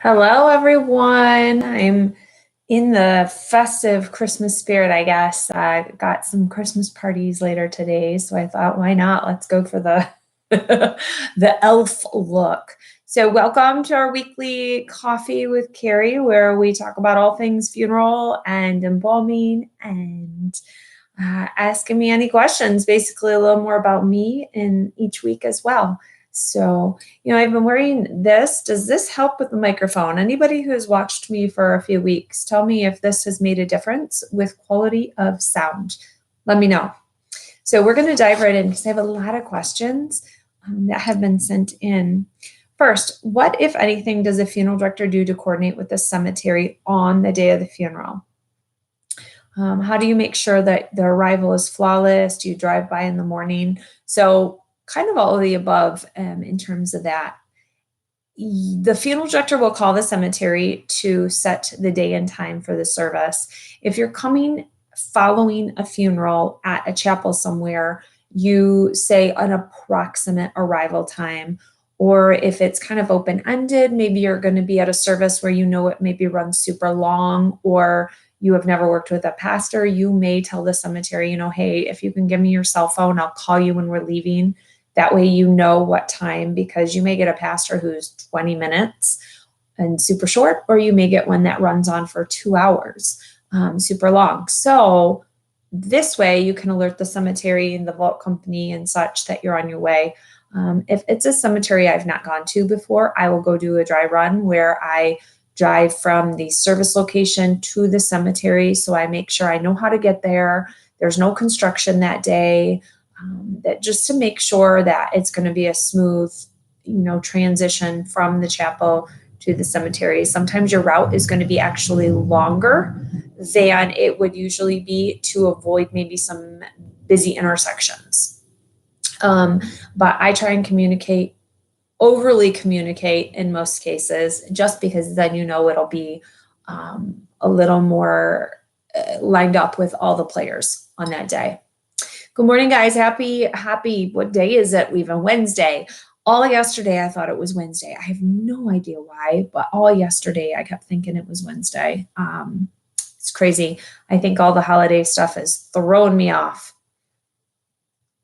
Hello, everyone. I'm in the festive Christmas spirit, I guess. I got some Christmas parties later today, so I thought, why not? Let's go for the the elf look. So, welcome to our weekly coffee with Kari, where we talk about all things funeral and embalming and asking me any questions. Basically, a little more about me in each week as well. So, I've been wearing this. Does this help with the microphone? Anybody who's watched me for a few weeks, tell me if this has made a difference with quality of sound. Let me know. So we're going to dive right in because I have a lot of questions that have been sent in. First, what, if anything, does a funeral director do to coordinate with the cemetery on the day of the funeral? How do you make sure that the arrival is flawless? Do you drive by in the morning? So kind of all of the above in terms of that. The funeral director will call the cemetery to set the day and time for the service. If you're coming following a funeral at a chapel somewhere, you say an approximate arrival time. Or if it's kind of open-ended, maybe you're going to be at a service where it maybe runs super long, or you have never worked with a pastor, you may tell the cemetery, hey, if you can give me your cell phone, I'll call you when we're leaving. That way you know what time, because you may get a pastor who's 20 minutes and super short, or you may get one that runs on for 2 hours, super long. So this way you can alert the cemetery and the vault company and such that you're on your way. If it's a cemetery I've not gone to before, I will go do a dry run where I drive from the service location to the cemetery. So I make sure I know how to get there. There's no construction that day. That just to make sure that it's going to be a smooth, transition from the chapel to the cemetery. Sometimes your route is going to be actually longer than it would usually be to avoid maybe some busy intersections. But I try and overly communicate in most cases, just because then it'll be a little more lined up with all the players on that day. Good morning, guys. Happy, what day is it? Even Wednesday. All yesterday, I thought it was Wednesday. I have no idea why, but all yesterday, I kept thinking it was Wednesday. It's crazy. I think all the holiday stuff has thrown me off.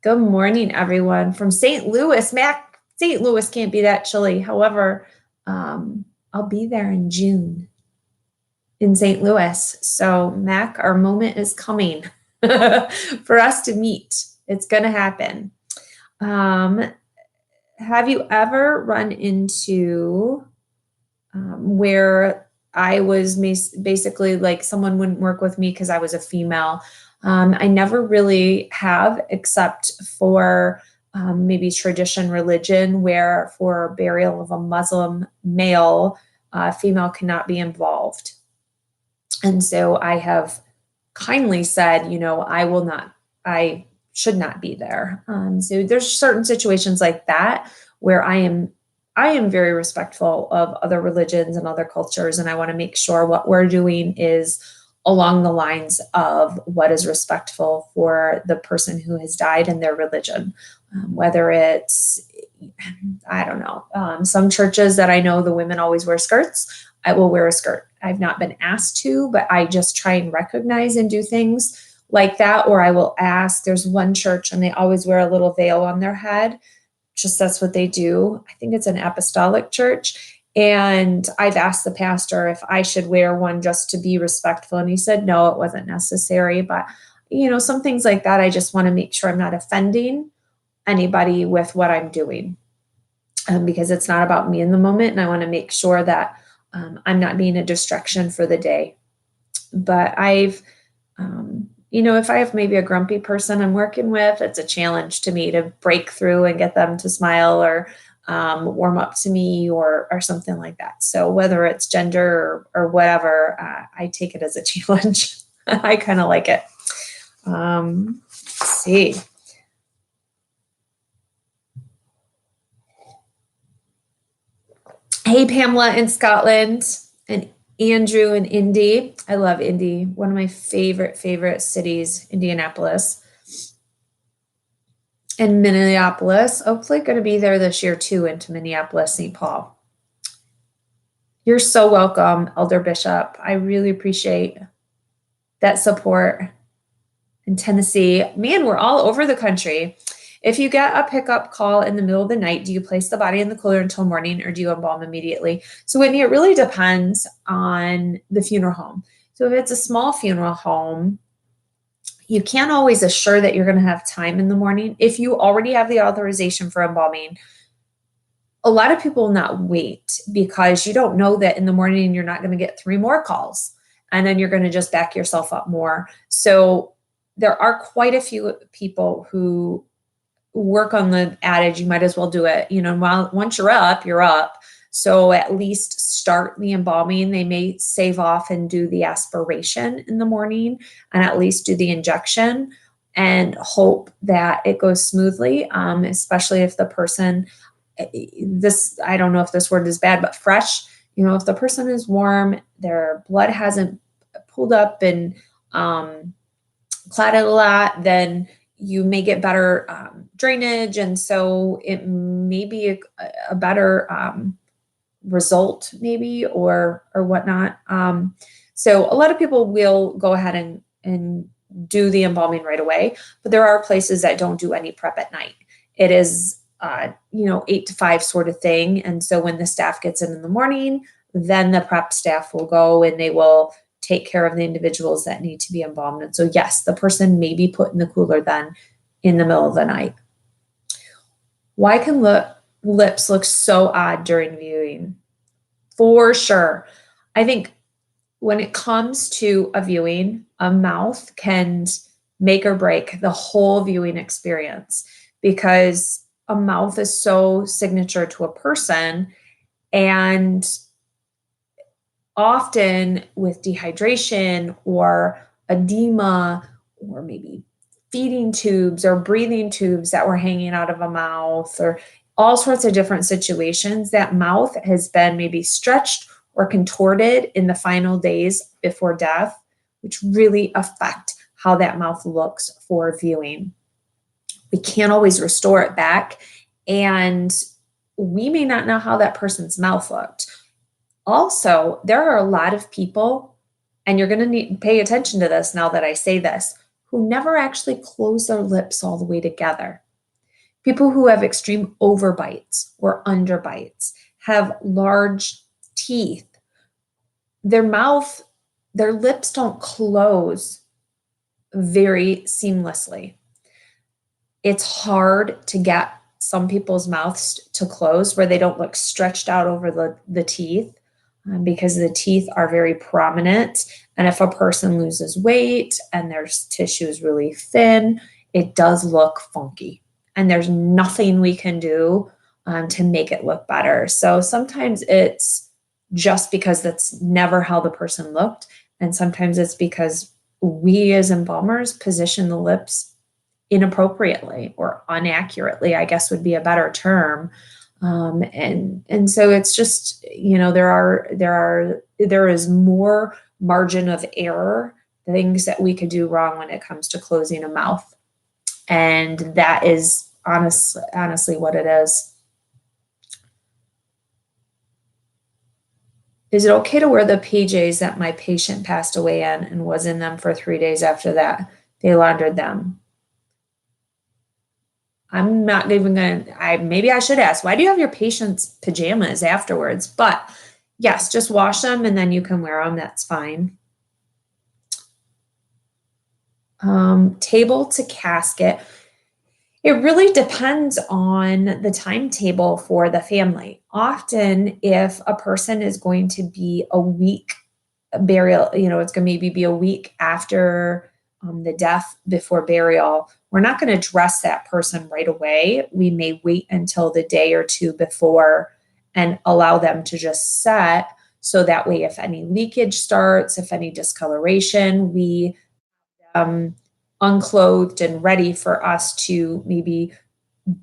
Good morning, everyone. From St. Louis. Mac, St. Louis can't be that chilly. However, I'll be there in June in St. Louis. So, Mac, our moment is coming. For us to meet. It's going to happen. Have you ever run into where I was basically like someone wouldn't work with me because I was a female? I never really have, except for maybe tradition religion, where for burial of a Muslim male, female cannot be involved. And so I have kindly said, I should not be there. So there's certain situations like that where I am very respectful of other religions and other cultures. And I want to make sure what we're doing is along the lines of what is respectful for the person who has died and their religion. Whether it's, I don't know, some churches that I know the women always wear skirts, I will wear a skirt. I've not been asked to, but I just try and recognize and do things like that. Or I will ask. There's one church and they always wear a little veil on their head. Just that's what they do. I think it's an apostolic church. And I've asked the pastor if I should wear one just to be respectful. And he said, no, it wasn't necessary. But, some things like that, I just want to make sure I'm not offending anybody with what I'm doing. Because it's not about me in the moment. And I want to make sure that I'm not being a distraction for the day. But I've, if I have maybe a grumpy person I'm working with, it's a challenge to me to break through and get them to smile or warm up to me or something like that. So whether it's gender or whatever, I take it as a challenge. I kind of like it. Let's see. Hey, Pamela in Scotland and Andrew in Indy. I love Indy. One of my favorite cities, Indianapolis. And Minneapolis. Hopefully going to be there this year too, into Minneapolis, St. Paul. You're so welcome, Elder Bishop. I really appreciate that support in Tennessee. Man, we're all over the country. If you get a pickup call in the middle of the night, do you place the body in the cooler until morning or do you embalm immediately? So Whitney, it really depends on the funeral home. So if it's a small funeral home, you can't always assure that you're going to have time in the morning. If you already have the authorization for embalming, a lot of people will not wait because you don't know that in the morning you're not going to get 3 more calls and then you're going to just back yourself up more. So there are quite a few people who work on the adage, you might as well do it. Once you're up, you're up. So at least start the embalming. They may save off and do the aspiration in the morning and at least do the injection and hope that it goes smoothly, especially if the person, I don't know if this word is bad, but fresh, if the person is warm, their blood hasn't pulled up and clotted a lot, then you may get better drainage. And so it may be a better result maybe or whatnot. So a lot of people will go ahead and do the embalming right away, but there are places that don't do any prep at night. It is 8 to 5 sort of thing. And so when the staff gets in the morning, then the prep staff will go and they will take care of the individuals that need to be embalmed. And so yes, the person may be put in the cooler then in the middle of the night. Why can lips look so odd during viewing? For sure. I think when it comes to a viewing, a mouth can make or break the whole viewing experience because a mouth is so signature to a person. And often with dehydration or edema or maybe feeding tubes or breathing tubes that were hanging out of a mouth or all sorts of different situations, that mouth has been maybe stretched or contorted in the final days before death, which really affect how that mouth looks for viewing. We can't always restore it back, and we may not know how that person's mouth looked. Also, there are a lot of people, and you're going to need to pay attention to this now that I say this, who never actually close their lips all the way together. People who have extreme overbites or underbites, have large teeth, their lips don't close very seamlessly. It's hard to get some people's mouths to close where they don't look stretched out over the teeth because the teeth are very prominent. And if a person loses weight and their tissue is really thin, it does look funky. And there's nothing we can do to make it look better. So sometimes it's just because that's never how the person looked. And sometimes it's because we as embalmers position the lips inappropriately or inaccurately, I guess would be a better term. And so it's just, there is more margin of error, things that we could do wrong when it comes to closing a mouth. And that is honestly what it is. Is it okay to wear the PJs that my patient passed away in and was in them for 3 days after that? They laundered them. I'm not even maybe I should ask, why do you have your patient's pajamas afterwards? But yes, just wash them and then you can wear them. That's fine. Table to casket. It really depends on the timetable for the family. Often, if a person is going to be a week burial, it's going to maybe be a week after the death before burial, we're not going to dress that person right away. We may wait until the day or two before and allow them to just set. So that way, if any leakage starts, if any discoloration, we unclothed and ready for us to maybe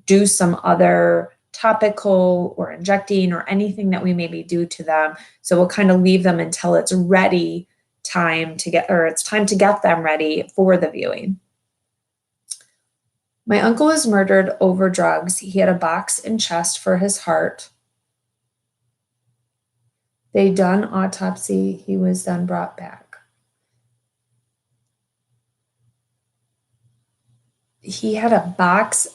do some other topical or injecting or anything that we maybe do to them. So we'll kind of leave them until it's ready it's time to get them ready for the viewing. My uncle was murdered over drugs. He had a box and chest for his heart. They done autopsy. He was then brought back. He had a box.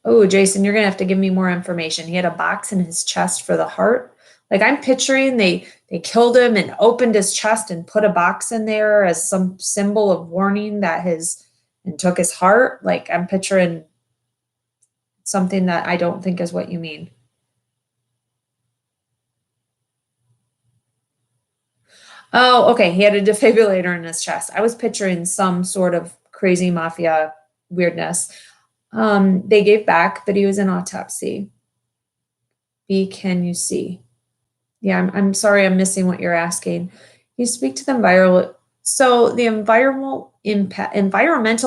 Oh, Jason, you're going to have to give me more information. He had a box in his chest for the heart. Like, I'm picturing they killed him and opened his chest and put a box in there as some symbol of warning that and took his heart. Like, I'm picturing something that I don't think is what you mean. Oh, okay. He had a defibrillator in his chest. I was picturing some sort of crazy mafia weirdness. They gave back, but he was in autopsy. B, can you see? Yeah, I'm sorry, I'm missing what you're asking. You speak to the environmental. So the environmental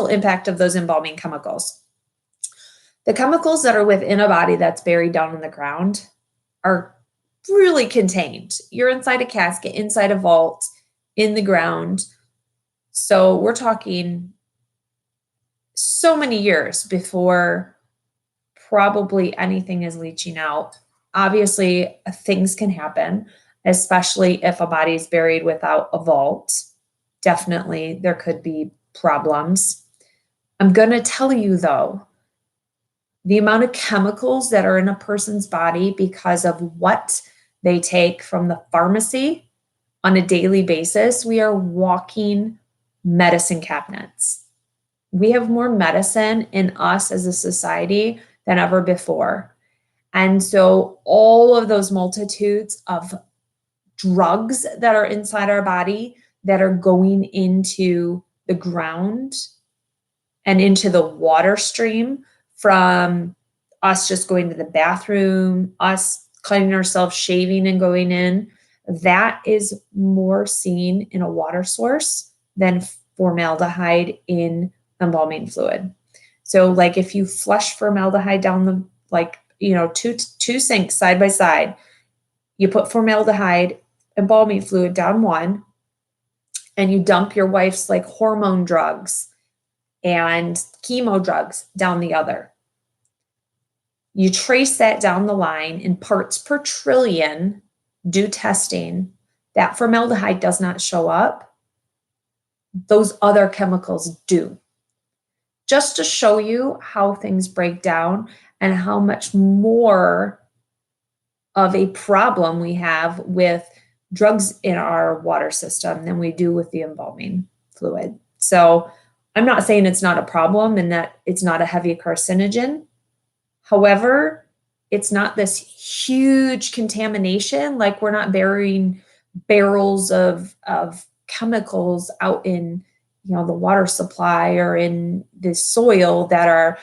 impact of those embalming chemicals. The chemicals that are within a body that's buried down in the ground are really contained. You're inside a casket, inside a vault, in the ground. So we're talking so many years before probably anything is leaching out. Obviously, things can happen, especially if a body is buried without a vault. Definitely, there could be problems. I'm going to tell you, though, the amount of chemicals that are in a person's body because of what they take from the pharmacy on a daily basis, we are walking medicine cabinets. We have more medicine in us as a society than ever before. And so all of those multitudes of drugs that are inside our body that are going into the ground and into the water stream from us just going to the bathroom, us cleaning ourselves, shaving and going in, that is more seen in a water source than formaldehyde in embalming fluid. So like if you flush formaldehyde down the, like, two sinks side by side, you put formaldehyde, embalming fluid down one, and you dump your wife's like hormone drugs and chemo drugs down the other. You trace that down the line in parts per trillion, do testing, that formaldehyde does not show up. Those other chemicals do. Just to show you how things break down and how much more of a problem we have with drugs in our water system than we do with the embalming fluid. So I'm not saying it's not a problem and that it's not a heavy carcinogen. However, it's not this huge contamination. Like, we're not burying barrels of chemicals out in, the water supply or in the soil that are,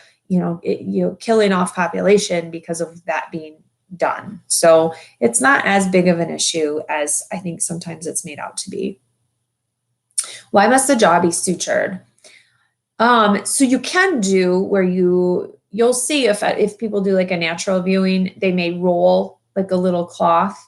killing off population because of that being done. So it's not as big of an issue as I think sometimes it's made out to be. Why must the jaw be sutured? So you can do where you'll see if people do like a natural viewing, they may roll like a little cloth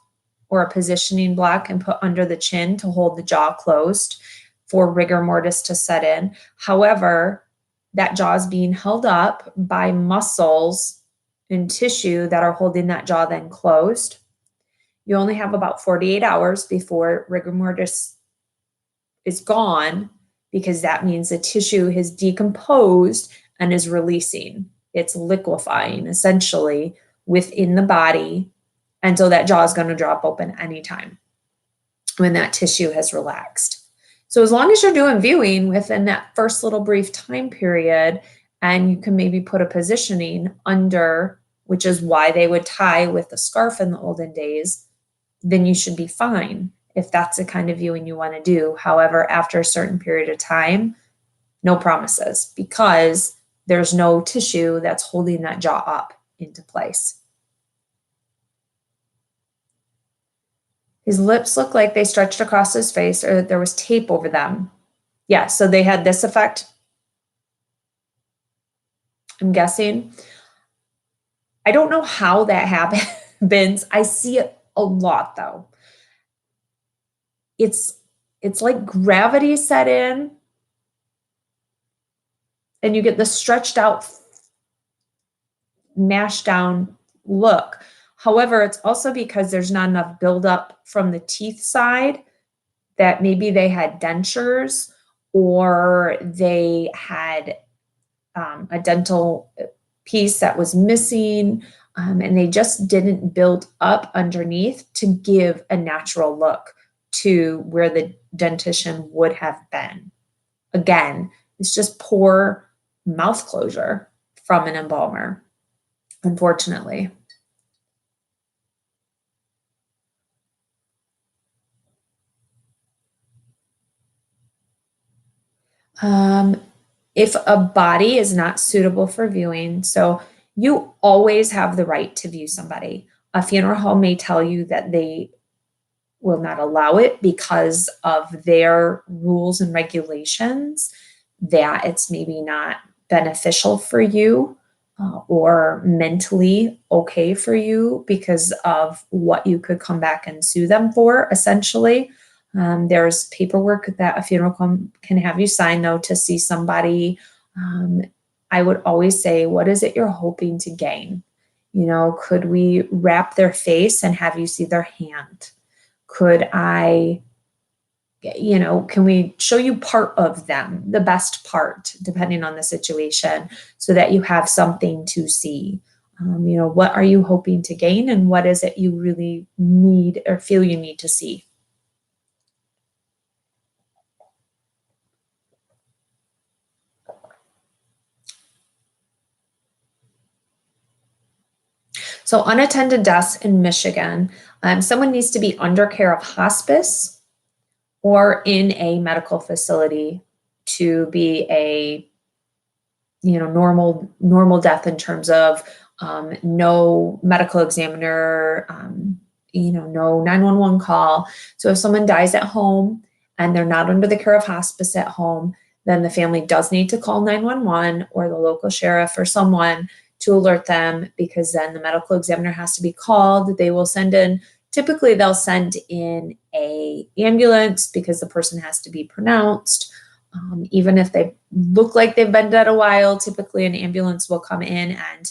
or a positioning block and put under the chin to hold the jaw closed for rigor mortis to set in. However, that jaw is being held up by muscles and tissue that are holding that jaw then closed. You only have about 48 hours before rigor mortis is gone, because that means the tissue has decomposed and is releasing. It's liquefying essentially within the body. And so that jaw is going to drop open anytime when that tissue has relaxed. So as long as you're doing viewing within that first little brief time period, and you can maybe put a positioning under, which is why they would tie with the scarf in the olden days, then you should be fine if that's the kind of viewing you want to do. However, after a certain period of time, no promises, because there's no tissue that's holding that jaw up into place. His lips look like they stretched across his face or that there was tape over them. Yeah, so they had this effect, I'm guessing. I don't know how that happens. I see it a lot though. It's like gravity set in and you get the stretched out, mashed down look. However, it's also because there's not enough buildup from the teeth side, that maybe they had dentures or they had a dental piece that was missing, and they just didn't build up underneath to give a natural look to where the dentition would have been. Again, it's just poor mouth closure from an embalmer, unfortunately. If a body is not suitable for viewing, so you always have the right to view somebody. A funeral home may tell you that they will not allow it because of their rules and regulations, that it's maybe not beneficial for you or mentally okay for you because of what you could come back and sue them for, essentially. There's paperwork that a funeral home can have you sign, though, to see somebody. I would always say, what is it you're hoping to gain? You know, could we wrap their face and have you see their hand? Could I, you know, can we show you part of them, the best part, depending on the situation, so that you have something to see? You know, what are you hoping to gain and what is it you really need or feel you need to see? So unattended deaths in Michigan, someone needs to be under care of hospice or in a medical facility to be a, you know, normal death in terms of no medical examiner, you know, no 911 call. So if someone dies at home and they're not under the care of hospice at home, then the family does need to call 911 or the local sheriff or someone to alert them, because then the medical examiner has to be called. They will send in, typically they'll send in a ambulance because the person has to be pronounced. Even if they look like they've been dead a while, typically an ambulance will come in and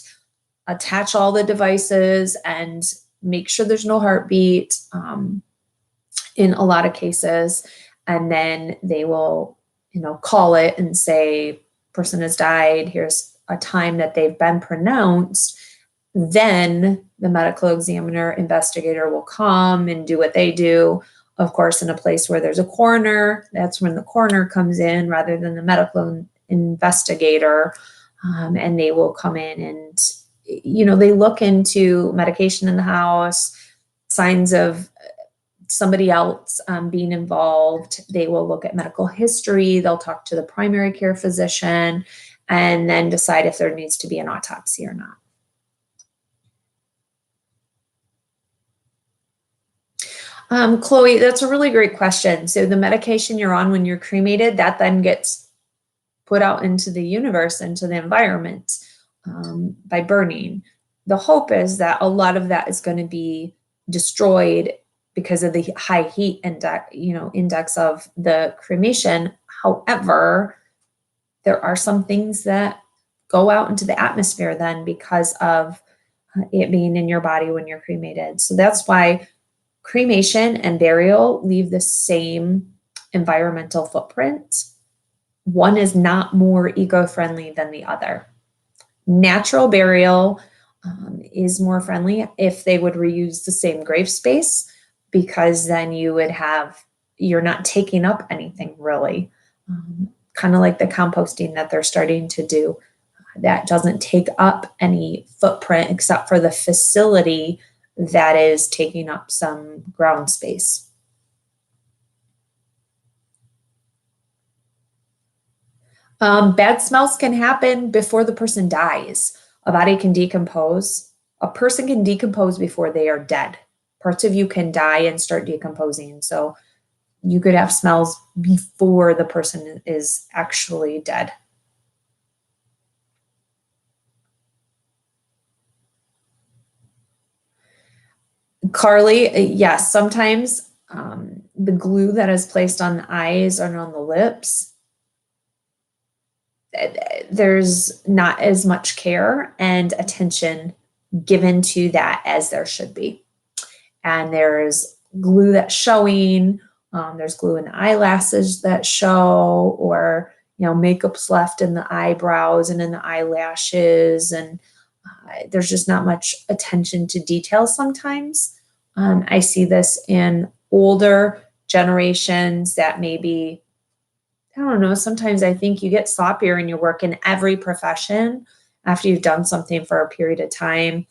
attach all the devices and make sure there's no heartbeat in a lot of cases. And then they will, you know, call it and say, person has died, here's a time that they've been pronounced. Then the medical examiner investigator will come and do what they do. Of course, in a place where there's a coroner, that's when the coroner comes in rather than the medical investigator. And they will come in and, you know, they look into medication in the house, signs of somebody else being involved. They will look at medical history. They'll talk to the primary care physician and then decide if there needs to be an autopsy or not. Chloe, that's a really great question. So the medication you're on when you're cremated, that then gets put out into the universe, into the environment by burning. The hope is that a lot of that is going to be destroyed because of the high heat index of the cremation. However, there are some things that go out into the atmosphere then because of it being in your body when you're cremated. So that's why cremation and burial leave the same environmental footprint. One is not more eco-friendly than the other. Natural burial is more friendly if they would reuse the same grave space, because then you're not taking up anything really. Kind of like the composting that they're starting to do. That doesn't take up any footprint except for the facility that is taking up some ground space. Bad smells can happen before the person dies. A body can decompose. A person can decompose before they are dead. Parts of you can die and start decomposing. So you could have smells before the person is actually dead. Carly, yes, sometimes the glue that is placed on the eyes and on the lips, there's not as much care and attention given to that, as there should be. And there's glue that's showing, there's glue in the eyelashes that show, or, you know, makeup's left in the eyebrows and in the eyelashes, and there's just not much attention to detail sometimes. I see this in older generations that maybe, I don't know, sometimes I think you get sloppier in your work in every profession after you've done something for a period of time.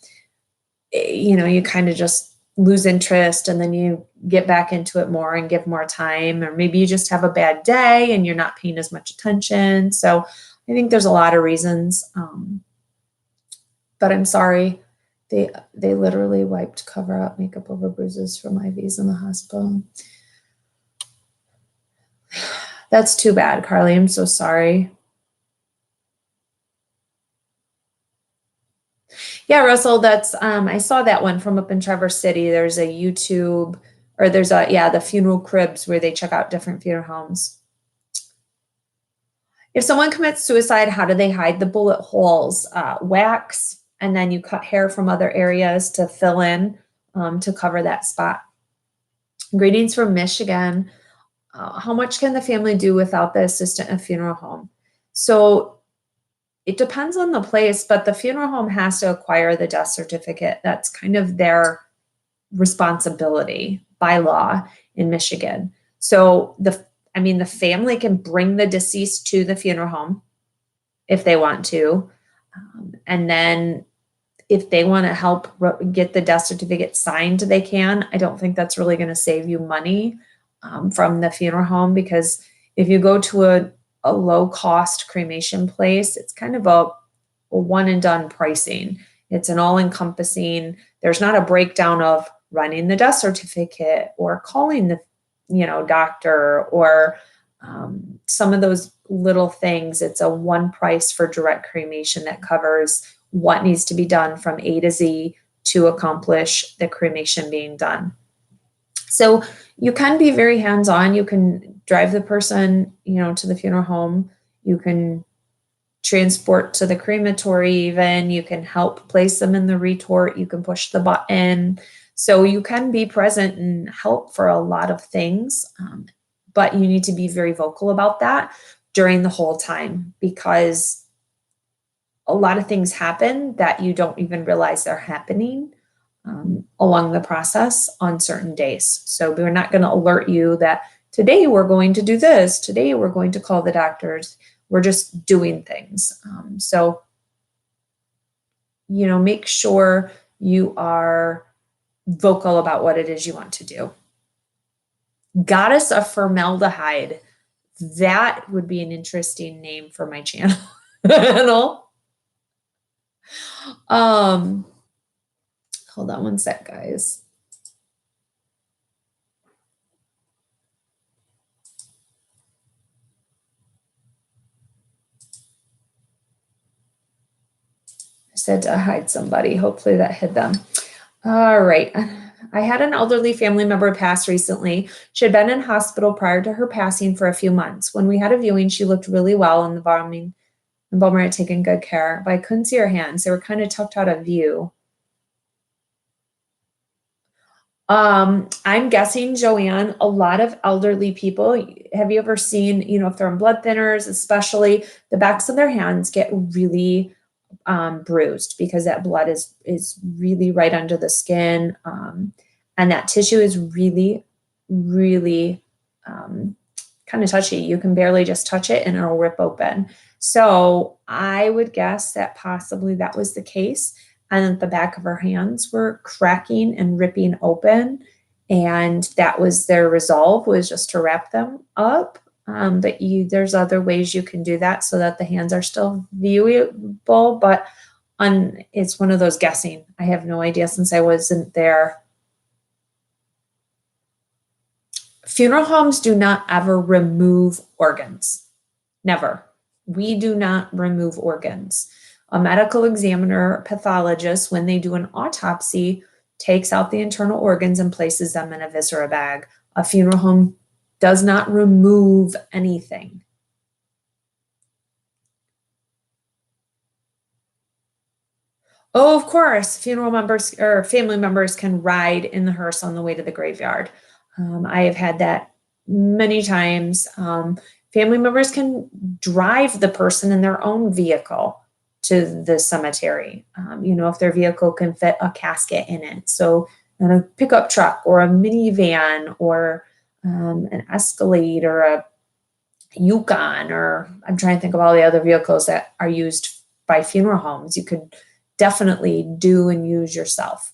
You know, you kind of just lose interest, and then you get back into it more and give more time, or maybe you just have a bad day and you're not paying as much attention. So I think there's a lot of reasons. But I'm sorry, they literally wiped cover up makeup over bruises from IVs in the hospital. That's too bad, Carly. I'm so sorry. Yeah, Russell, that's I saw that one from up in Traverse City. There's a YouTube, or there's a, yeah, the funeral cribs where they check out different funeral homes. If someone commits suicide, how do they hide the bullet holes? Wax, and then you cut hair from other areas to fill in, to cover that spot. Greetings from Michigan. How much can the family do without the assistant at funeral home? So it depends on the place, but the funeral home has to acquire the death certificate. That's kind of their responsibility by law in Michigan. So the family can bring the deceased to the funeral home if they want to. And then if they want to help get the death certificate signed, they can. I don't think that's really going to save you money from the funeral home, because if you go to a low cost cremation place, it's kind of a one and done pricing. It's an all encompassing, there's not a breakdown of running the death certificate or calling the, doctor, or some of those little things. It's a one price for direct cremation that covers what needs to be done from A to Z to accomplish the cremation being done. So you can be very hands-on. You can drive the person, to the funeral home. You can transport to the crematory even. You can help place them in the retort. You can push the button. So you can be present and help for a lot of things, but you need to be very vocal about that during the whole time, because a lot of things happen that you don't even realize they're happening along the process on certain days. So we're not going to alert you that today we're going to do this, today we're going to call the doctors. We're just doing things. So make sure you are vocal about what it is you want to do. Goddess of Formaldehyde. That would be an interesting name for my channel. Hold on one sec, guys. I said to hide somebody. Hopefully that hid them. All right. I had an elderly family member pass recently. She had been in hospital prior to her passing for a few months. When we had a viewing, she looked really well, and the embalmer had taken good care, but I couldn't see her hands. They were kind of tucked out of view. I'm guessing, Joanne, a lot of elderly people, have you ever seen, if they're on blood thinners, especially the backs of their hands get really bruised, because that blood is really right under the skin. And that tissue is really, really kind of touchy. You can barely just touch it and it'll rip open. So I would guess that possibly that was the case, and that the back of her hands were cracking and ripping open. And that was their resolve, was just to wrap them up. But there's other ways you can do that so that the hands are still viewable, but it's one of those guessing. I have no idea since I wasn't there. Funeral homes do not ever remove organs. Never. We do not remove organs. A medical examiner, pathologist, when they do an autopsy, takes out the internal organs and places them in a viscera bag. A funeral home does not remove anything. Oh, of course, funeral members or family members can ride in the hearse on the way to the graveyard. I have had that many times. Family members can drive the person in their own vehicle to the cemetery. If their vehicle can fit a casket in it. So, in a pickup truck or a minivan or an Escalade or a Yukon, or I'm trying to think of all the other vehicles that are used by funeral homes. You could definitely do and use yourself.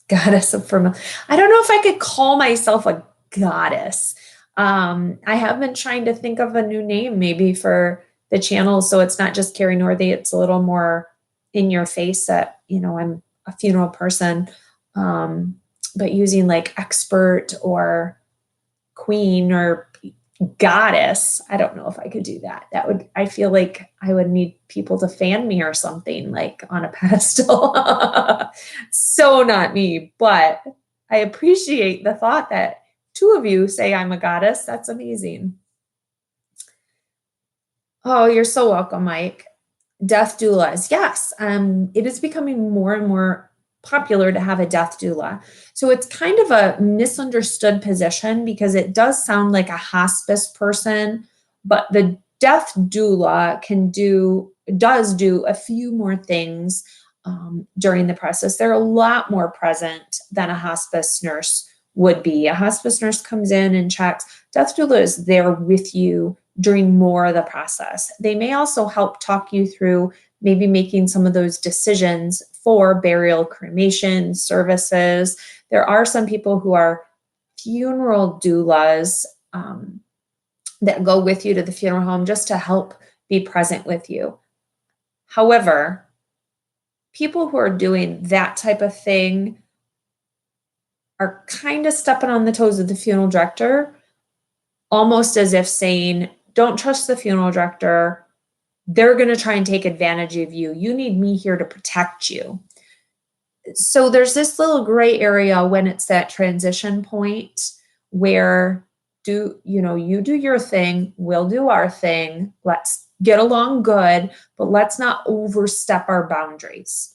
Goddess of Ferment. I don't know if I could call myself a goddess. I have been trying to think of a new name maybe for the channel, so it's not just Kari Northey. It's a little more in your face that I'm a funeral person, but using like expert or queen or goddess, I don't know if I could do that. I feel like I would need people to fan me or something like on a pedestal. So not me, but I appreciate the thought that two of you say I'm a goddess. That's amazing. Oh, you're so welcome, Mike. Death doulas. Yes. It is becoming more and more popular to have a death doula. So it's kind of a misunderstood position because it does sound like a hospice person, but the death doula does do a few more things during the process. They're a lot more present than a hospice nurse would be. A hospice nurse comes in and checks. Death doula is there with you during more of the process. They may also help talk you through maybe making some of those decisions for burial, cremation services. There are some people who are funeral doulas that go with you to the funeral home just to help be present with you. However, people who are doing that type of thing are kind of stepping on the toes of the funeral director, almost as if saying, don't trust the funeral director. They're going to try and take advantage of you. You need me here to protect you. So there's this little gray area when it's that transition point where you do your thing, we'll do our thing. Let's get along good, but let's not overstep our boundaries.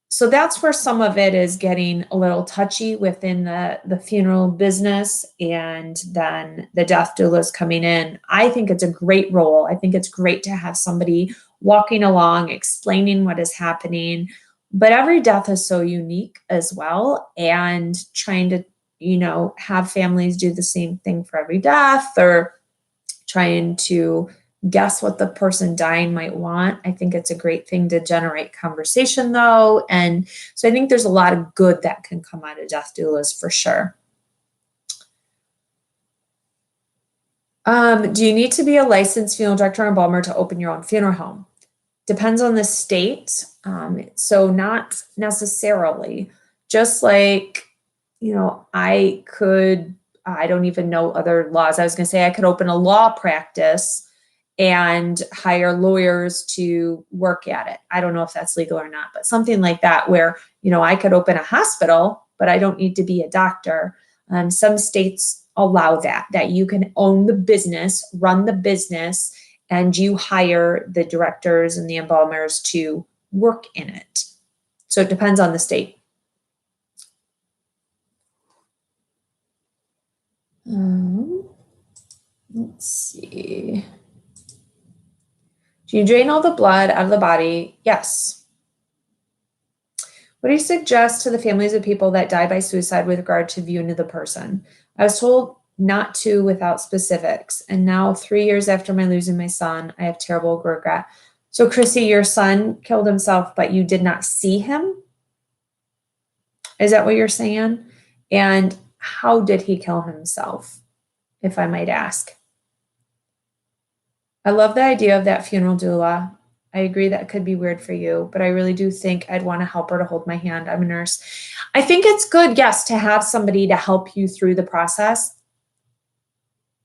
So that's where some of it is getting a little touchy within the funeral business, and then the death doulas coming in. I think it's a great role. I think it's great to have somebody walking along, explaining what is happening, but every death is so unique as well, and trying to, have families do the same thing for every death or trying to guess what the person dying might want. I think it's a great thing to generate conversation though. And so I think there's a lot of good that can come out of death doulas for sure. Do you need to be a licensed funeral director or embalmer to open your own funeral home? Depends on the state. So not necessarily. Just like, I don't even know other laws. I was going to say I could open a law practice and hire lawyers to work at it. I don't know if that's legal or not, but something like that where, I could open a hospital, but I don't need to be a doctor. Some states allow that you can own the business, run the business, and you hire the directors and the embalmers to work in it. So it depends on the state. Let's see. Do you drain all the blood out of the body? Yes. What do you suggest to the families of people that die by suicide with regard to viewing of the person? I was told not to without specifics. And now 3 years after my losing my son, I have terrible regret. So Chrissy, your son killed himself, but you did not see him? Is that what you're saying? And how did he kill himself, if I might ask? I love the idea of that funeral doula. I agree that could be weird for you, but I really do think I'd want to help her to hold my hand. I'm a nurse. I think it's good, yes, to have somebody to help you through the process,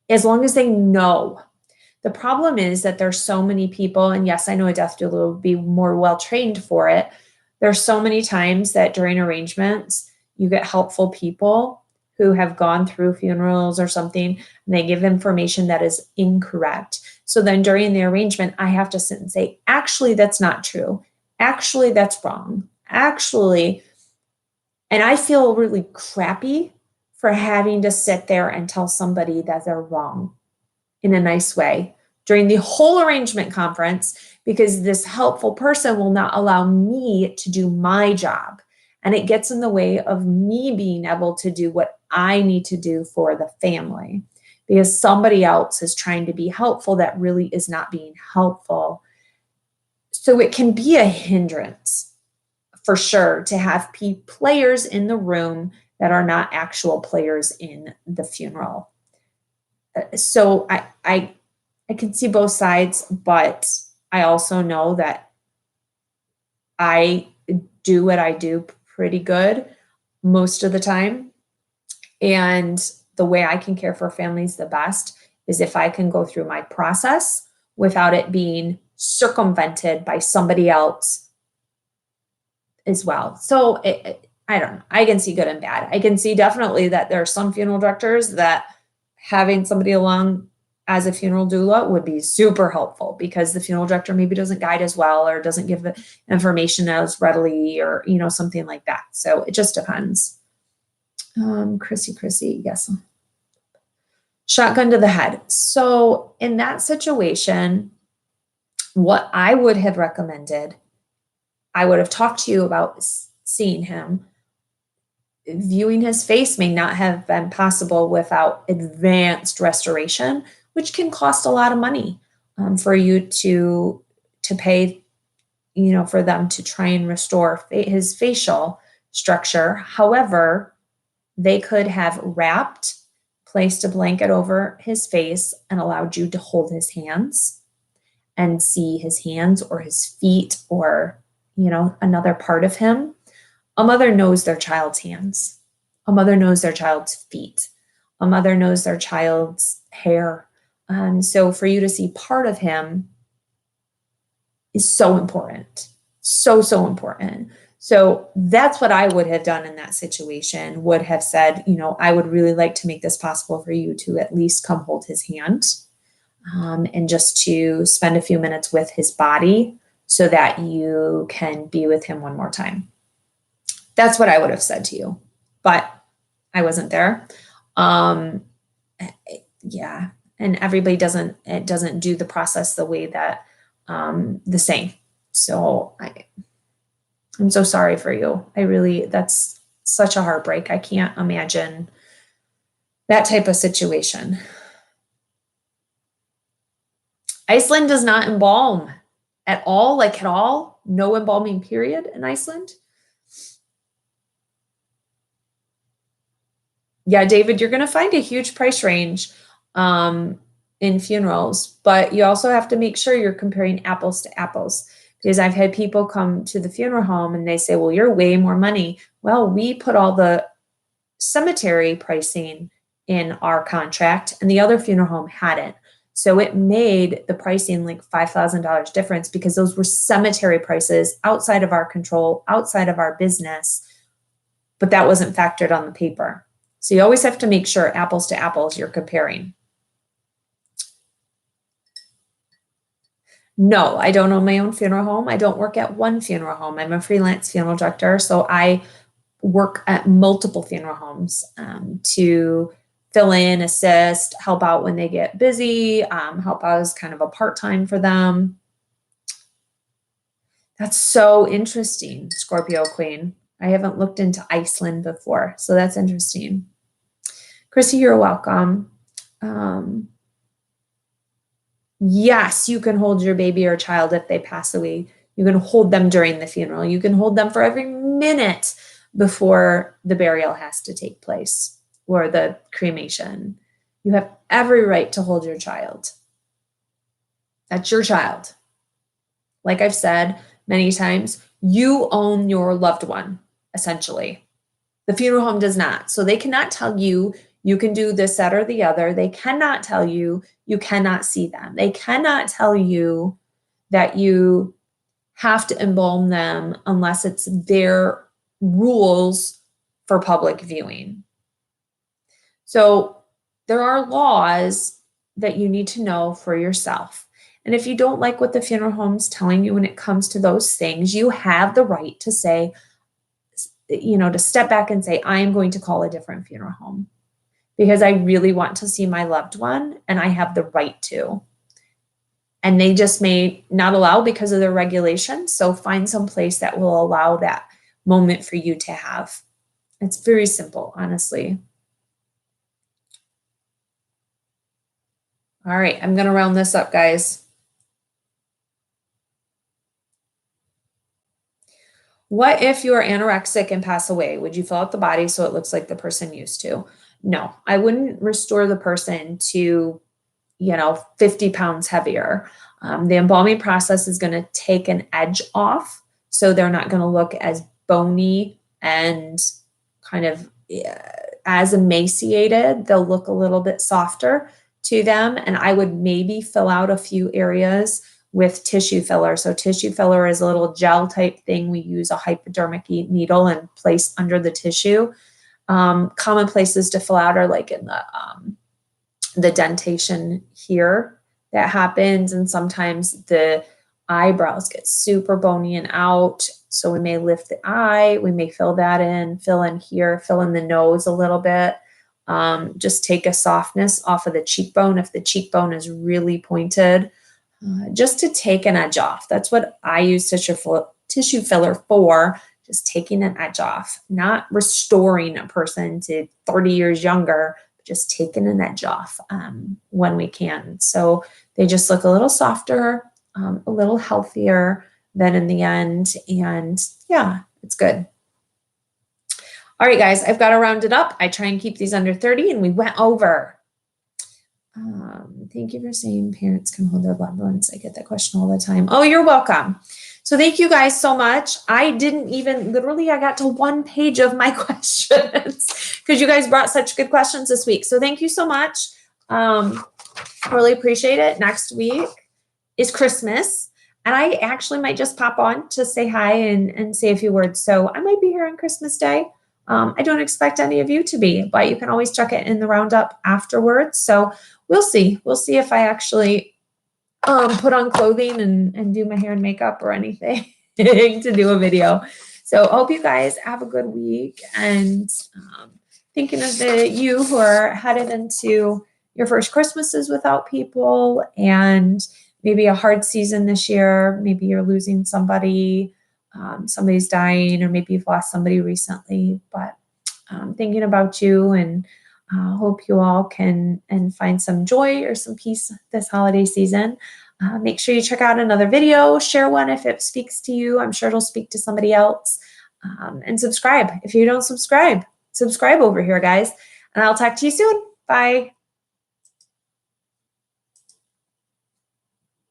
as long as they know. The problem is that there's so many people, and yes, I know a death doula would be more well-trained for it. There's so many times that during arrangements, you get helpful people who have gone through funerals or something, and they give information that is incorrect. So then during the arrangement, I have to sit and say, actually, that's not true. Actually, that's wrong. Actually, and I feel really crappy for having to sit there and tell somebody that they're wrong in a nice way during the whole arrangement conference, because this helpful person will not allow me to do my job. And it gets in the way of me being able to do what I need to do for the family, because somebody else is trying to be helpful that really is not being helpful. So it can be a hindrance for sure to have players in the room that are not actual players in the funeral. So I can see both sides, but I also know that I do what I do pretty good most of the time. And the way I can care for families the best is if I can go through my process without it being circumvented by somebody else as well. So I don't know. I can see good and bad. I can see definitely that there are some funeral directors that having somebody along as a funeral doula would be super helpful, because the funeral director maybe doesn't guide as well or doesn't give the information as readily, or, you know, something like that. So it just depends. Chrissy, yes. Shotgun to the head. So in that situation, what I would have recommended, I would have talked to you about seeing him. Viewing his face may not have been possible without advanced restoration, which can cost a lot of money for you to pay, you know, for them to try and restore his facial structure. However, they could have wrapped, placed a blanket over his face, and allowed you to hold his hands and see his hands or his feet, or, you know, another part of him. A mother knows their child's hands. A mother knows their child's feet. A mother knows their child's hair. So for you to see part of him is so important. So, so important. So that's what I would have done in that situation, would have said, you know, I would really like to make this possible for you to at least come hold his hand, and just to spend a few minutes with his body so that you can be with him one more time. That's what I would have said to you, but I wasn't there. Yeah. And everybody doesn't do the process the way that, the same. So I'm so sorry for you. That's such a heartbreak. I can't imagine that type of situation. Iceland does not embalm at all, like at all. No embalming period in Iceland. Yeah, David, you're going to find a huge price range in funerals, but you also have to make sure you're comparing apples to apples, because I've had people come to the funeral home and they say, well, you're way more money. Well, we put all the cemetery pricing in our contract and the other funeral home hadn't. So it made the pricing like $5,000 difference, because those were cemetery prices outside of our control, outside of our business, but that wasn't factored on the paper. So you always have to make sure apples to apples you're comparing. No, I don't own my own funeral home. I don't work at one funeral home. I'm a freelance funeral director. So I work at multiple funeral homes to fill in, assist, help out when they get busy, help out as kind of a part-time for them. That's so interesting, Scorpio Queen. I haven't looked into Iceland before, so that's interesting. Chrissy, you're welcome. Yes, you can hold your baby or child if they pass away. You can hold them during the funeral. You can hold them for every minute before the burial has to take place, or the cremation. You have every right to hold your child. That's your child. Like I've said many times, you own your loved one, essentially. The funeral home does not. So they cannot tell you, you can do this, that, or the other. They cannot tell you, you cannot see them. They cannot tell you that you have to embalm them unless it's their rules for public viewing. So there are laws that you need to know for yourself. And if you don't like what the funeral home's telling you when it comes to those things, you have the right to say, to step back and say, I am going to call a different funeral home because I really want to see my loved one and I have the right to. And they just may not allow because of their regulations. So find some place that will allow that moment for you to have. It's very simple, honestly. All right, I'm going to round this up, guys. What if you are anorexic and pass away? Would you fill out the body so it looks like the person used to? No, I wouldn't restore the person to, 50 pounds heavier. The embalming process is going to take an edge off, so they're not going to look as bony and kind of as emaciated. They'll look a little bit softer to them, and I would maybe fill out a few areas with tissue filler. So tissue filler is a little gel type thing. We use a hypodermic needle and place under the tissue. Common places to fill out are like in the dentation here that happens. And sometimes the eyebrows get super bony and out. So we may lift the eye, we may fill that in, fill in here, fill in the nose a little bit. Just take a softness off of the cheekbone if the cheekbone is really pointed. Just to take an edge off. That's what I use tissue filler for, just taking an edge off, not restoring a person to 30 years younger, but just taking an edge off when we can. So they just look a little softer, a little healthier than in the end. And yeah, it's good. All right, guys, I've got to round it up. I try and keep these under 30 and we went over. Thank you for saying parents can hold their loved ones. I get that question all the time. Oh, you're welcome. So thank you guys so much. I didn't even, literally, I got to one page of my questions because you guys brought such good questions this week. So thank you so much. Really appreciate it. Next week is Christmas. And I actually might just pop on to say hi and say a few words. So I might be here on Christmas Day. I don't expect any of you to be, but you can always check it in the roundup afterwards. So we'll see. We'll see if I actually put on clothing and do my hair and makeup or anything to do a video. So I hope you guys have a good week, and thinking of you who are headed into your first Christmases without people and maybe a hard season this year. Maybe you're losing somebody. Somebody's dying, or maybe you've lost somebody recently, but thinking about you, and hope you all can find some joy or some peace this holiday season. Make sure you check out another video, share one if it speaks to you. I'm sure it'll speak to somebody else, and subscribe. If you don't subscribe over here, guys, and I'll talk to you soon. Bye.